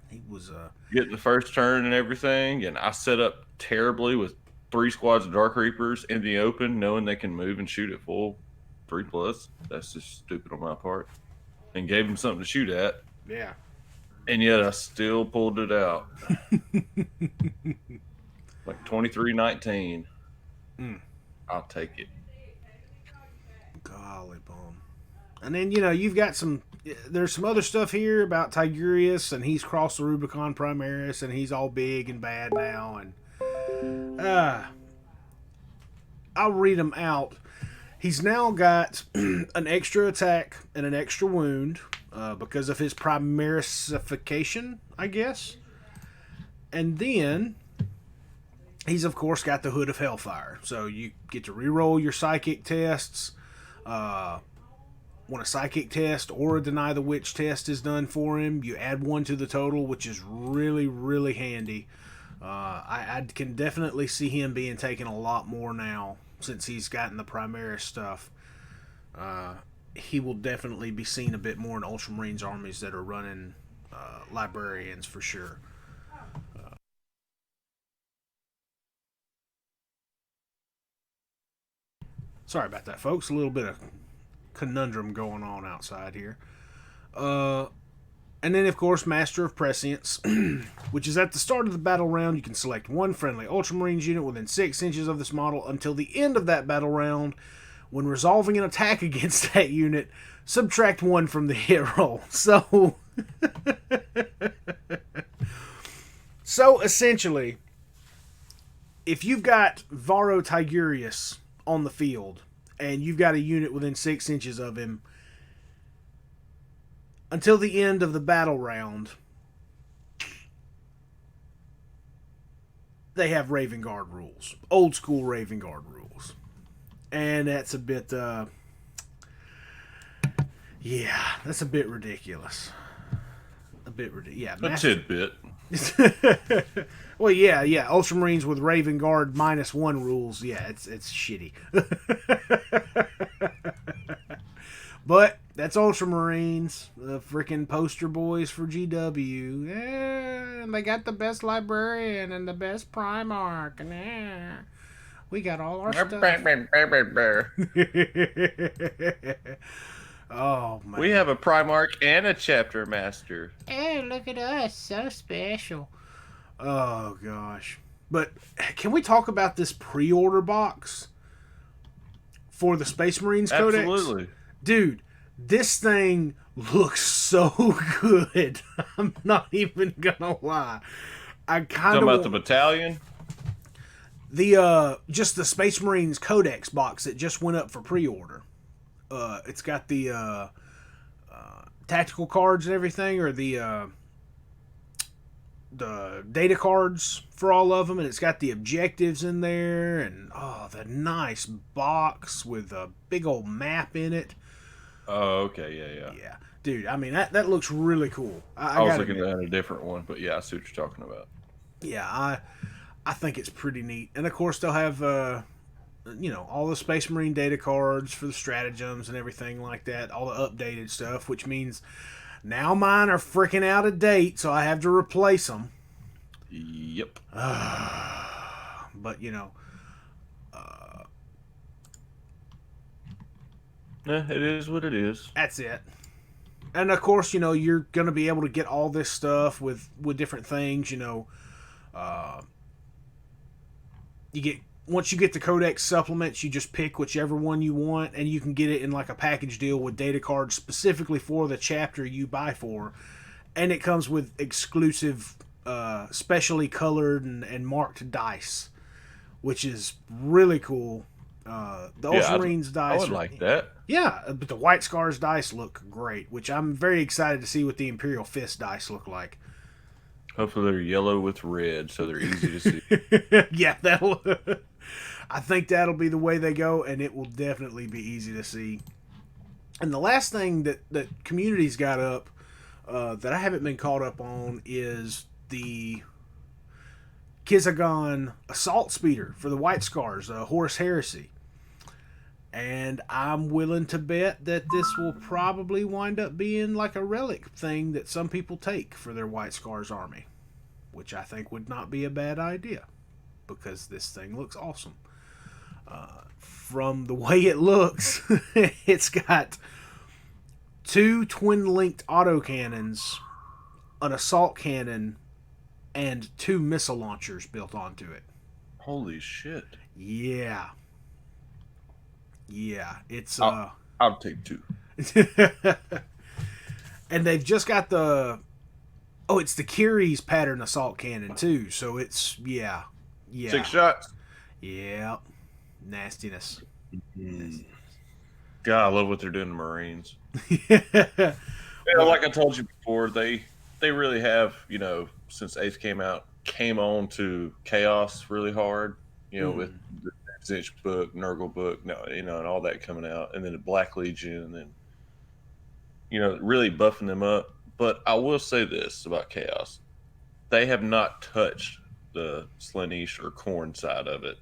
He was getting the first turn and everything, and I set up terribly with 3 squads of Dark Reapers in the open, knowing they can move and shoot at full 3+. That's just stupid on my part. And gave him something to shoot at. Yeah. And yet I still pulled it out. Like 23-19. I'll take it. Golly bum. And then, you've got there's some other stuff here about Tigurius, and he's crossed the Rubicon Primaris, and he's all big and bad now, and I'll read them out. He's now got an extra attack and an extra wound because of his Primarisification, I guess. And then he's, of course, got the Hood of Hellfire. So you get to reroll your psychic tests. When a psychic test or a Deny the Witch test is done for him, you add 1 to the total, which is really, really handy. I can definitely see him being taken a lot more now since he's gotten the Primaris stuff. He will definitely be seen a bit more in Ultramarines armies that are running librarians for sure. Sorry about that, folks. A little bit of conundrum going on outside here. And then, of course, Master of Prescience, which is at the start of the battle round. You can select one friendly Ultramarines unit within 6 inches of this model until the end of that battle round. When resolving an attack against that unit, subtract 1 from the hit roll. So essentially, if you've got Varro Tigurius on the field and you've got a unit within 6 inches of him, until the end of the battle round, they have Raven Guard rules. Old school Raven Guard rules. And that's a bit, that's a bit ridiculous. A bit ridiculous. Yeah, a tidbit. Well, yeah. Ultramarines with Raven Guard -1 rules. Yeah, it's shitty. But that's Ultramarines, the freaking poster boys for GW. And they got the best librarian and the best Primarch. And we got all our stuff. Oh, man. We have a Primarch and a Chapter Master. Hey, look at us. So special. Oh, gosh. But can we talk about this pre-order box for the Space Marines Codex? Absolutely. Dude, this thing looks so good. I'm not even gonna lie. I kind of talking about the battalion. The just the Space Marines Codex box that just went up for pre-order. It's got the tactical cards and everything, or the data cards for all of them, and it's got the objectives in there, and the nice box with a big old map in it. Oh, okay, Yeah, dude. I mean, that looks really cool. I was looking at a different one, but yeah, I see what you're talking about. Yeah, I think it's pretty neat, and of course they'll have all the Space Marine data cards for the stratagems and everything like that, all the updated stuff, which means now mine are freaking out of date, so I have to replace them. Yep. But it is what it is. That's it. And of course, you're going to be able to get all this stuff with different things. Once you get the Codex supplements, you just pick whichever one you want, and you can get it in like a package deal with data cards specifically for the chapter you buy for, and it comes with exclusive, specially colored and marked dice, which is really cool. The Ultramarines dice. I would like that. Yeah, but the White Scars dice look great, which I'm very excited to see what the Imperial Fist dice look like. Hopefully they're yellow with red, so they're easy to see. Yeah, I think that'll be the way they go, and it will definitely be easy to see. And the last thing that community's got up that I haven't been caught up on is the Kizagon Assault Speeder for the White Scars, Horus Heresy. And I'm willing to bet that this will probably wind up being like a relic thing that some people take for their White Scars army, which I think would not be a bad idea, because this thing looks awesome. From the way it looks, it's got 2 twin-linked autocannons, an assault cannon, and 2 missile launchers built onto it. Holy shit. Yeah, it's I'll take 2. And they've just got the it's the Kyrie's pattern assault cannon too. So it's yeah. 6 shots. Yeah, nastiness. God, I love what they're doing to Marines. Yeah. Like I told you before, they really have, since Ace came out, came on to Chaos really hard. With the Zinch book, Nurgle book, and all that coming out, and then the Black Legion, and then really buffing them up. But I will say this about Chaos: they have not touched the Slaanesh or Khorne side of it.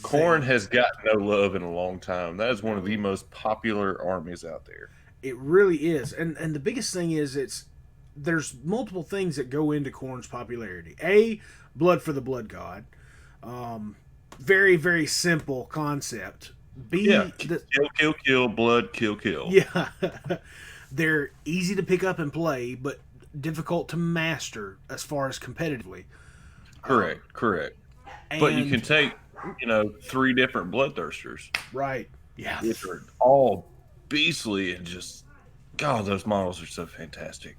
Khorne has gotten no love in a long time. That is one of the most popular armies out there. It really is, and the biggest thing is there's multiple things that go into Khorne's popularity. A, blood for the blood god. Very, very simple concept. B, kill, blood, kill. Yeah. They're easy to pick up and play, but difficult to master as far as competitively. Correct. But you can take, 3 different bloodthirsters. Right. Yeah. Which are all beastly and just, God, those models are so fantastic.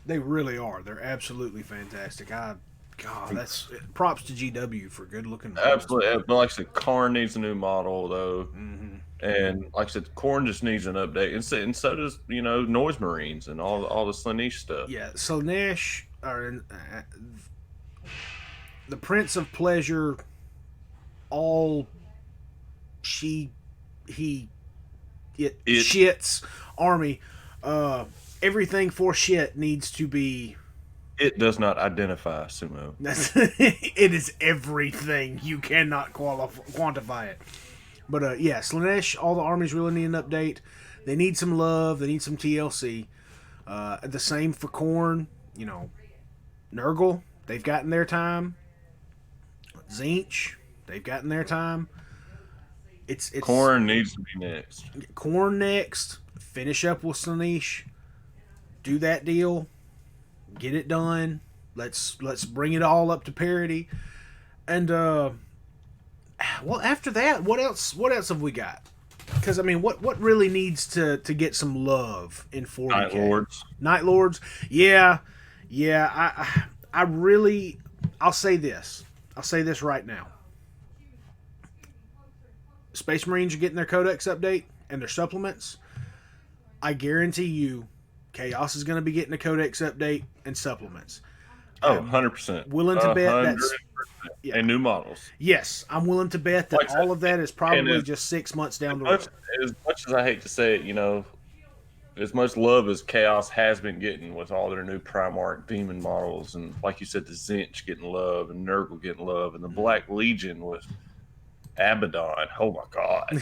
They really are. They're absolutely fantastic. That's props to GW for good looking models. Absolutely. But like I said, Khorne needs a new model though. Mm-hmm. And like I said, Khorne just needs an update. And so does, Noise Marines and all the Slaanesh stuff. Yeah. So Nash, the Prince of Pleasure, shits army. Everything for shit needs to be. It does not identify Sumo. It is everything. You cannot quantify it. But Slaanesh, all the armies really need an update. They need some love. They need some TLC. The same for Khorne. Nurgle, they've gotten their time. Zinch, they've gotten their time. It's Khorne needs to be next. Khorne next. Finish up with Slaanesh. Do that deal. Get it done. Let's bring it all up to parity. And after that, what else have we got? Because what really needs to get some love in 40K? Night Lords. Yeah. I'll say this right now. Space Marines are getting their Codex update and their supplements. I guarantee you Chaos is going to be getting a Codex update and supplements. 100%. Willing to bet that's and new models. Yes, I'm willing to bet that all of that is probably just 6 months down the road. As much as I hate to say it, as much love as Chaos has been getting with all their new Primarch demon models, and like you said, the Zinch getting love, and Nurgle getting love, and the Black Legion with Abaddon. Oh my God.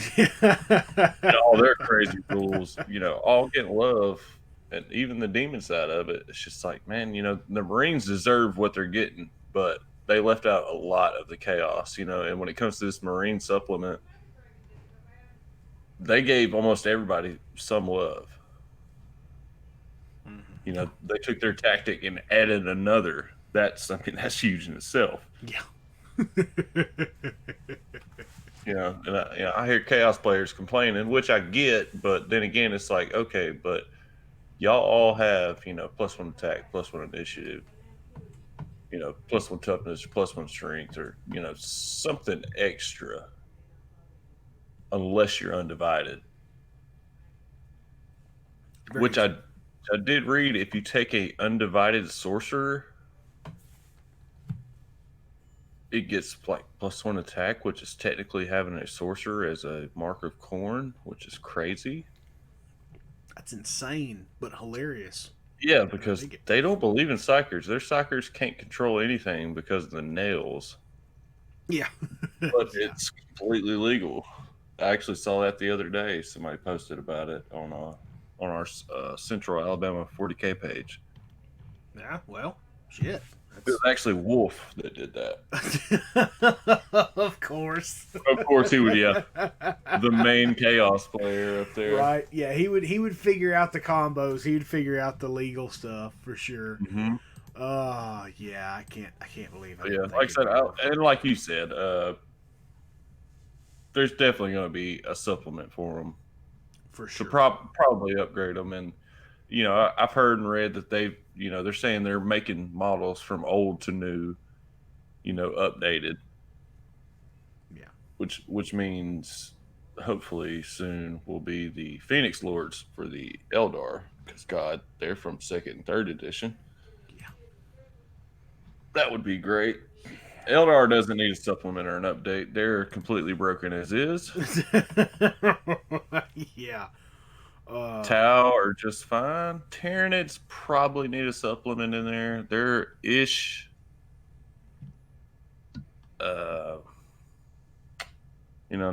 And all their crazy rules, all getting love. And even the demon side of it, it's just like, man, the Marines deserve what they're getting, but they left out a lot of the chaos, and when it comes to this Marine supplement, they gave almost everybody some love. Mm-hmm. They took their tactic and added another. That's huge in itself. Yeah. And I hear chaos players complaining, which I get, but then again, it's like, okay, but y'all all have, +1 attack, +1 initiative, +1 toughness, +1 strength, or, something extra, unless you're undivided. Which I did read, if you take a undivided sorcerer, it gets like +1 attack, which is technically having a sorcerer as a mark of Khorne, which is crazy. That's insane, but hilarious. Yeah, because they don't believe in psychers. Their psychers can't control anything because of the nails. Yeah. But it's completely legal. I actually saw that the other day. Somebody posted about it on our Central Alabama 40K page. Yeah, well, shit. It was actually Wolf that did that. Of course. Of course he would, yeah. The main chaos player up there. Right. Yeah, he would figure out the combos. He would figure out the legal stuff for sure. Mm-hmm. Yeah, I can't believe it. Yeah, like I said, and like you said, there's definitely going to be a supplement for them. For to sure. probably upgrade them. And I've heard and read that they're saying they're making models from old to new, updated. Yeah. Which means hopefully soon will be the Phoenix Lords for the Eldar, because God, they're from second and third edition. Yeah. That would be great. Eldar doesn't need a supplement or an update. They're completely broken as is. Yeah. Tau are just fine. Tyranids probably need a supplement in there. They're ish. Uh,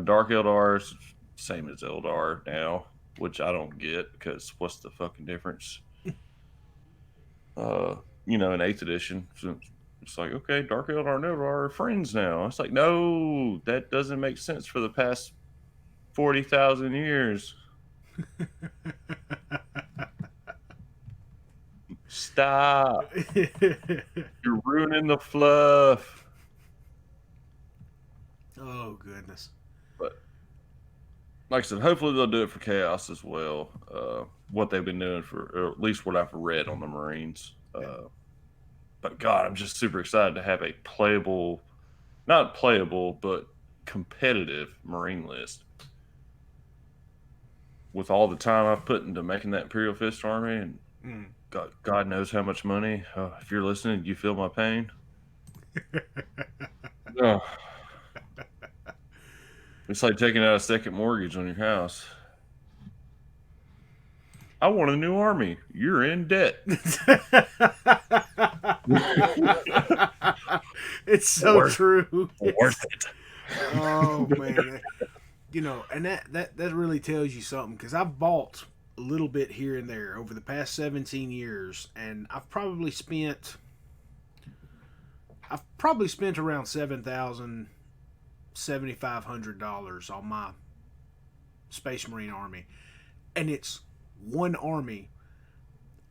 Dark Eldar's same as Eldar now, which I don't get because what's the fucking difference? In eighth edition, so it's like, okay, Dark Eldar and Eldar are friends now. It's like, no, that doesn't make sense for the past 40,000 years. Stop. You're ruining the fluff. Oh, goodness. But like I said, hopefully they'll do it for Chaos as well. What they've been doing or at least what I've read on the Marines. But God, I'm just super excited to have a playable, not playable, but competitive Marine list. With all the time I've put into making that Imperial Fist army, and God knows how much money. If you're listening, you feel my pain. Oh. It's like taking out a second mortgage on your house. I want a new army. You're in debt. It's so true. Worth it. Oh man, and that really tells you something, because I've bought a little bit here and there over the past 17 years, and I've probably spent around $7,500 on my Space Marine army, and it's one army,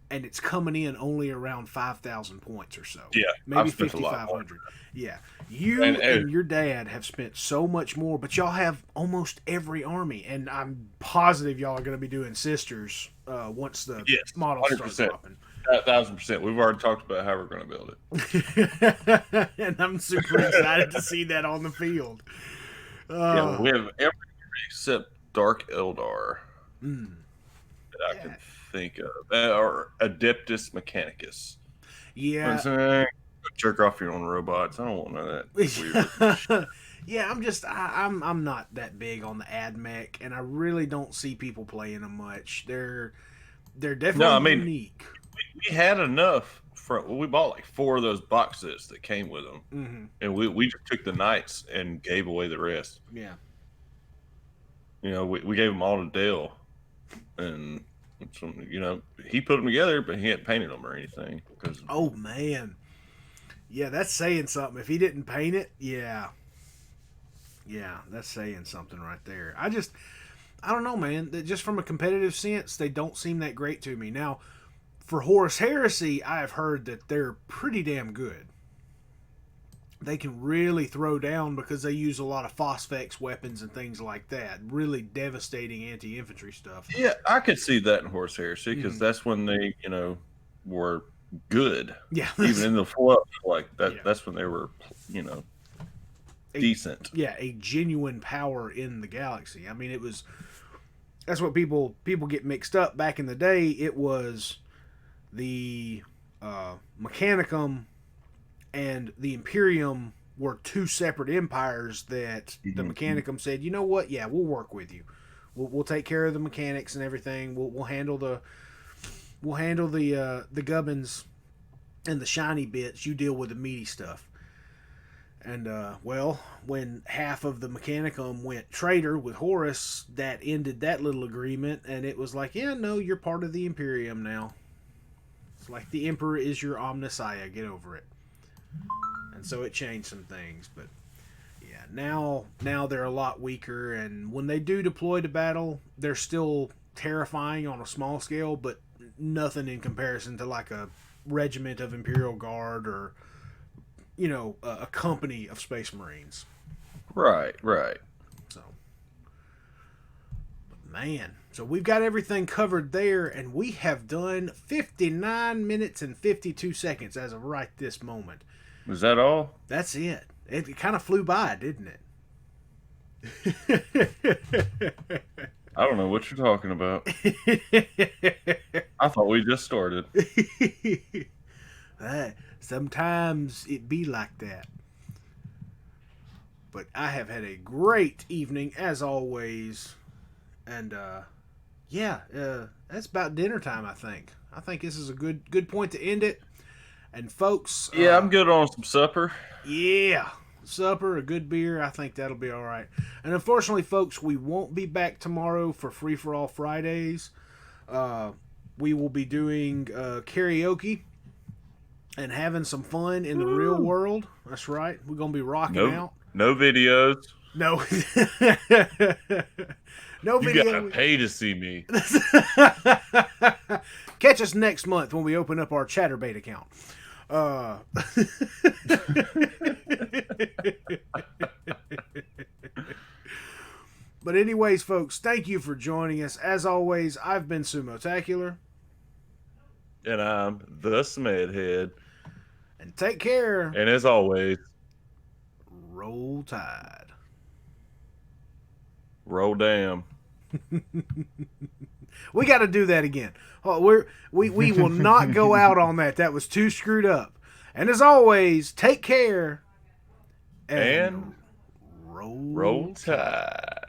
and it's coming in only around 5,000 points or so. Yeah, maybe 5,500. Yeah, you and your dad have spent so much more, but y'all have almost every army, and I'm positive y'all are going to be doing sisters once the models 100%. start dropping. 1,000%. We've already talked about how we're going to build it, and I'm super excited to see that on the field. Yeah, we have every except Dark Eldar that I can think of, or Adeptus Mechanicus. Yeah, jerk off your own robots. I don't want none of that weird. Yeah, I'm not that big on the AdMech, and I really don't see people playing them much. They're definitely unique. We had enough we bought like 4 of those box sets that came with them, and we just took the knights and gave away the rest. Yeah, we gave them all to Dale, and he put them together, but he hadn't painted them or anything. Oh man, yeah, that's saying something. If he didn't paint it, yeah, that's saying something right there. I don't know, man. Just from a competitive sense, they don't seem that great to me. Now, for Horus Heresy, I have heard that they're pretty damn good. They can really throw down because they use a lot of Phosphex weapons and things like that. Really devastating anti-infantry stuff. Yeah, I could see that in Horus Heresy, because that's when they, were good. Yeah. Even in the fluff, like that. Yeah. That's when they were, decent. Yeah, a genuine power in the galaxy. I mean, that's what people get mixed up. Back in the day, it was the Mechanicum and the Imperium were 2 separate empires that the Mechanicum said, you know what? Yeah, we'll work with you. We'll take care of the mechanics and everything. We'll handle the gubbins and the shiny bits. You deal with the meaty stuff. And when half of the Mechanicum went traitor with Horus, that ended that little agreement, and it was like, yeah, no, you're part of the Imperium now. It's like the Emperor is your Omnissiah. Get over it. And so it changed some things, but yeah, now they're a lot weaker, and when they do deploy to battle, they're still terrifying on a small scale, but nothing in comparison to like a regiment of Imperial Guard or a company of Space Marines. Right. So, but man, So we've got everything covered there, and we have done 59 minutes and 52 seconds as of right this moment. Is that all? That's it. It kind of flew by, didn't it? I don't know what you're talking about. I thought we just started. Sometimes it be like that. But I have had a great evening, as always. And, that's about dinner time, I think. I think this is a good point to end it. And, folks... Yeah, I'm good on some supper. Yeah. Supper, a good beer. I think that'll be all right. And, unfortunately, folks, we won't be back tomorrow for Free For All Fridays. We will be doing karaoke and having some fun in the real world. That's right. We're going to be rocking out. No videos. No. No video. You gotta pay to see me. Catch us next month when we open up our Chatterbait account. But anyways, folks, thank you for joining us. As always, I've been Sumo-tacular. And I'm the Smed Head. And take care. And as always, roll tide. Roll damn. We got to do that again. We will not go out on that. That was too screwed up. And as always, take care. And roll tide.